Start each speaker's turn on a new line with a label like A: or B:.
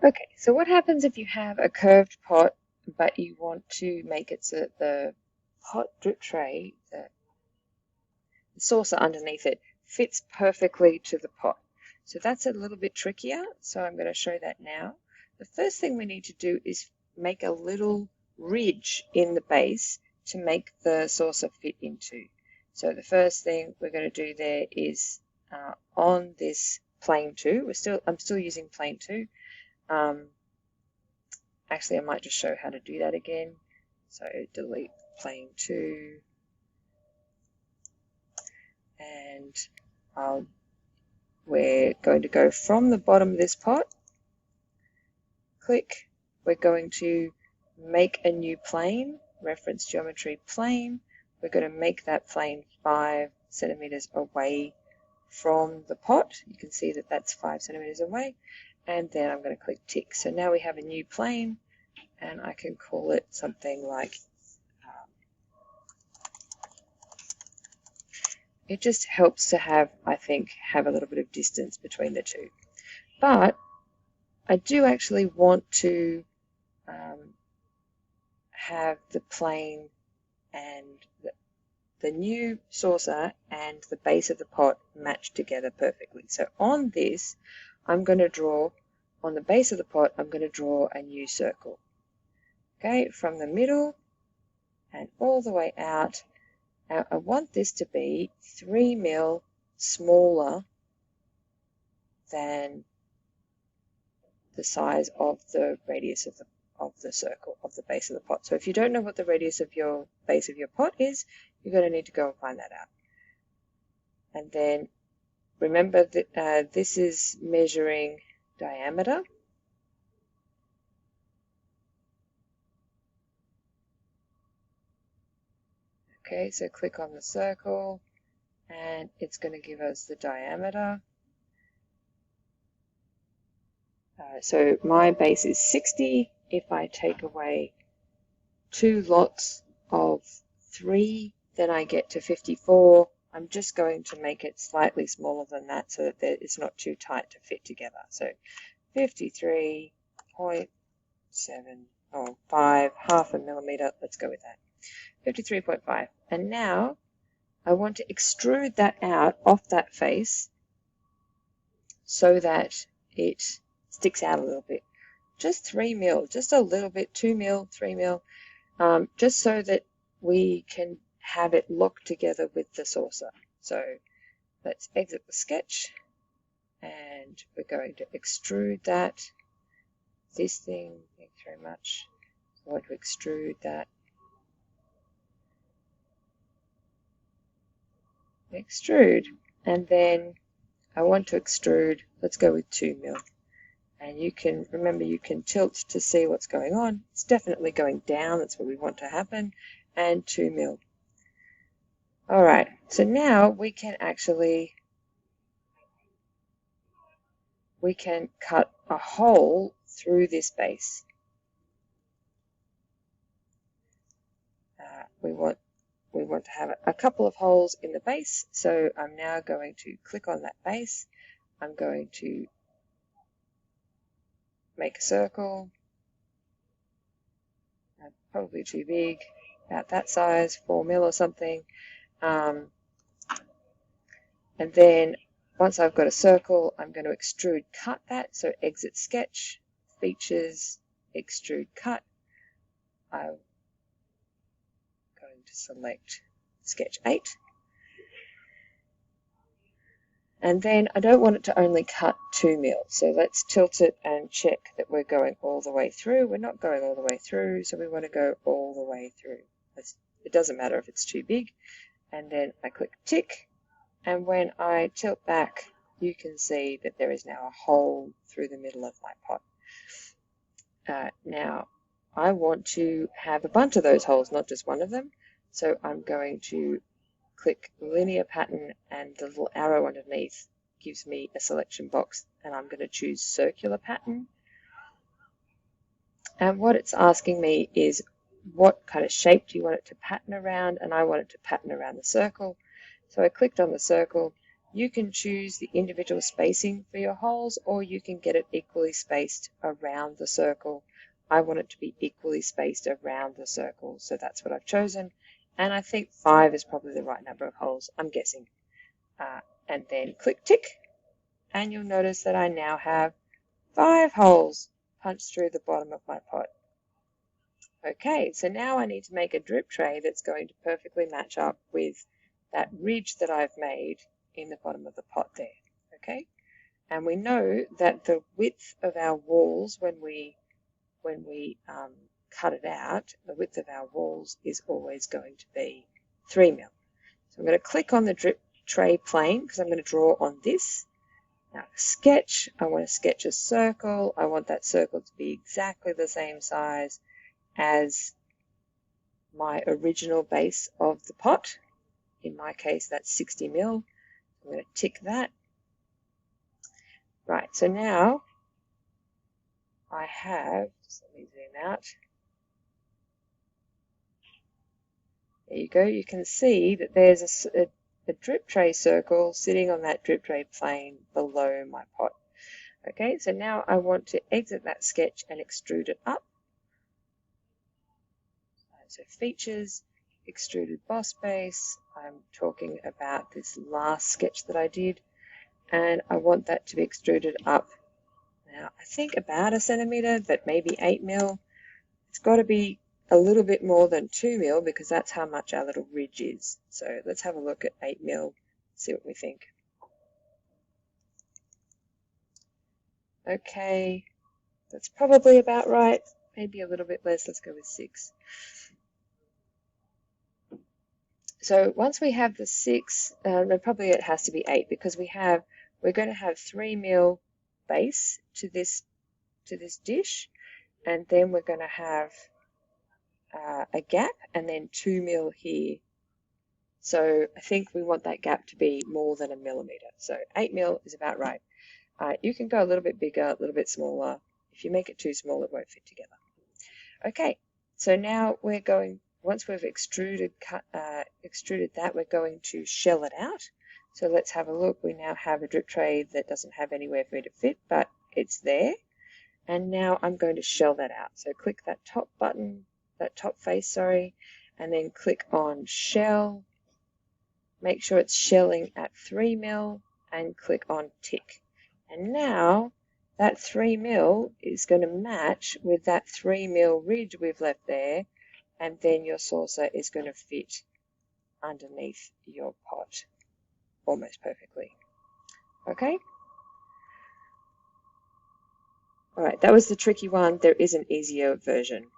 A: Okay, so what happens if you have a curved pot, but you want to make it so that the pot drip tray, the saucer underneath it, fits perfectly to the pot? So that's a little bit trickier, so I'm going to show that now. The first thing we need to do is make a little ridge in the base to make the saucer fit into. So the first thing we're going to do there is on this plane 2, I'm still using plane 2. Actually, I might just show how to do that again. So delete plane 2, and we're going to go from the bottom of this pot, click, we're going to make a new plane, reference geometry plane. We're going to make that plane 5 centimeters away from the pot. You can see that that's 5 centimeters away, and then I'm going to click tick. So now we have a new plane, and I can call it something like, it just helps to have, I think, have a little bit of distance between the two. But I do actually want to have the plane and the new saucer and the base of the pot match together perfectly. So on this, I'm going to draw, on the base of the pot, I'm going to draw a new circle. Okay, from the middle and all the way out. Now I want this to be 3 mil smaller than the size of the radius of the circle, of the base of the pot. So if you don't know what the radius of your base of your pot is, you're going to need to go and find that out. And then remember that this is measuring diameter. Okay, so click on the circle, and it's going to give us the diameter. So my base is 60. If I take away 2 lots of 3, then I get to 54. I'm just going to make it slightly smaller than that so that it's not too tight to fit together. So 53.75, half a millimeter, let's go with that. 53.5. And now I want to extrude that out off that face so that it sticks out a little bit. Just 3 mil, just a little bit, 2 mil, 3 mil, just so that we can have it locked together with the saucer. So let's exit the sketch, and we're going to extrude that. This thing, thanks very much. I want to extrude that. Extrude, and then I want to extrude, let's go with 2 mil. And you can, remember, you can tilt to see what's going on. It's definitely going down, that's what we want to happen, and 2 mil. All right, so now we can cut a hole through this base. We want to have a couple of holes in the base, so I'm now going to click on that base. I'm going to make a circle, probably too big, about that size, 4 mil or something. And then once I've got a circle, I'm going to extrude cut that. So exit sketch, features, extrude cut. I'm going to select sketch 8. And then I don't want it to only cut 2 mil. So let's tilt it and check that we're going all the way through. We're not going all the way through, so we want to go all the way through. It doesn't matter if it's too big. And then I click tick. And when I tilt back, you can see that there is now a hole through the middle of my pot. Now, I want to have a bunch of those holes, not just one of them. So I'm going to click linear pattern, and the little arrow underneath gives me a selection box, and I'm going to choose circular pattern. And what it's asking me is what kind of shape do you want it to pattern around, and I want it to pattern around the circle. So I clicked on the circle, You can choose the individual spacing for your holes, or you can get it equally spaced around the circle. I want it to be equally spaced around the circle, so that's what I've chosen. And I think 5 is probably the right number of holes, I'm guessing. And then click tick, and you'll notice that I now have 5 holes punched through the bottom of my pot. Okay, so now I need to make a drip tray that's going to perfectly match up with that ridge that I've made in the bottom of the pot there. Okay, and we know that the width of our walls when we cut it out, the width of our walls is always going to be 3 mil. So I'm going to click on the drip tray plane because I'm going to draw on this. Now sketch, I want to sketch a circle. I want that circle to be exactly the same size as my original base of the pot. In my case, that's 60 mil. I'm going to tick that. Right, so now I have, just let me zoom out. There you go. You can see that there's a drip tray circle sitting on that drip tray plane below my pot. Okay, so now I want to exit that sketch and extrude it up. So features, extruded boss base. I'm talking about this last sketch that I did, and I want that to be extruded up. Now I think about 1 centimeter, but maybe 8 mil. It's got to be a little bit more than 2 mil because that's how much our little ridge is. So let's have a look at 8 mil, see what we think. Okay, that's probably about right. Maybe a little bit less. Let's go with 6. So once we have the 6, probably it has to be 8 because we're going to have 3 mil base to this dish, and then we're going to have a gap and then 2 mil here. So I think we want that gap to be more than 1 millimeter. So 8 mil is about right. You can go a little bit bigger, a little bit smaller. If you make it too small, it won't fit together. Okay, so now we're going, once we've extruded that, we're going to shell it out. So let's have a look. We now have a drip tray that doesn't have anywhere for it to fit, but it's there. And now I'm going to shell that out. So click that top button, that top face, sorry, and then click on shell. Make sure it's shelling at 3 mil and click on tick. And now that 3 mil is going to match with that 3 mil ridge we've left there, and then your saucer is going to fit underneath your pot almost perfectly. Okay? Alright, that was the tricky one. There is an easier version.